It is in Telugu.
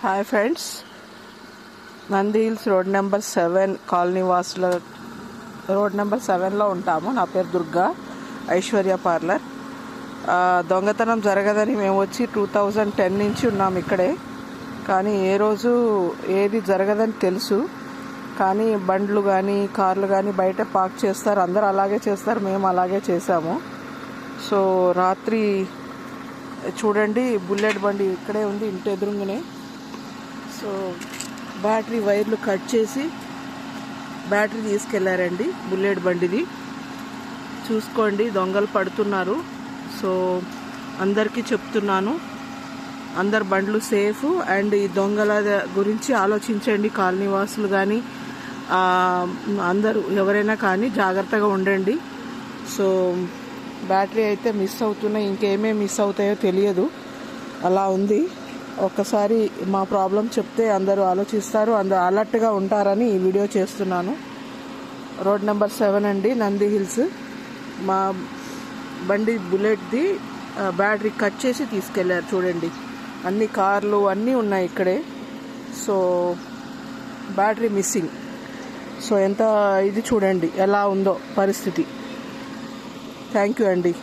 Hi friends, Nandi hills road number 7 colony వాసుల రోడ్ నెంబర్ 7లో ఉంటాము. నా పేరు దుర్గా, ఐశ్వర్య పార్లర్. దొంగతనం జరగదని మేము వచ్చి 2010 నుంచి ఉన్నాము ఇక్కడే. కానీ ఏ రోజు ఏది జరగదని తెలుసు, కానీ బండ్లు కానీ కార్లు కానీ బయట పార్క్ చేస్తారు. అందరూ అలాగే చేస్తారు, మేము అలాగే చేసాము. సో రాత్రి చూడండి, బుల్లెట్ బండి ఇక్కడే ఉంది, ఇంటి ఎదురుగానే. సో బ్యాటరీ వైర్లు కట్ చేసి బ్యాటరీ తీసుకెళ్లారండి బుల్లెట్ బండిది. చూసుకోండి, దొంగలు పడుతున్నారు. సో అందరికీ చెప్తున్నాను, అందరు బండ్లు సేఫ్. అండ్ ఈ దొంగల గురించి ఆలోచించండి. కాలనీ వాసులు కానీ అందరూ ఎవరైనా కానీ జాగ్రత్తగా ఉండండి. సో బ్యాటరీ అయితే మిస్ అవుతున్నాయి, ఇంకేమేమి మిస్ అవుతాయో తెలియదు, అలా ఉంది. ఒక్కసారి మా ప్రాబ్లం చెప్తే అందరూ ఆలోచిస్తారు, అందరూ అలర్ట్గా ఉంటారని ఈ వీడియో చేస్తున్నాను. రోడ్ నెంబర్ 7 అండి, నంది హిల్స్. మా బండి బుల్లెట్ది బ్యాటరీ కట్ చేసి తీసుకెళ్లారు. చూడండి, అన్ని కార్లు అన్నీ ఉన్నాయి ఇక్కడే. So battery missing. సో ఎంత ఇది చూడండి ఎలా ఉందో పరిస్థితి. థ్యాంక్ యూ అండి.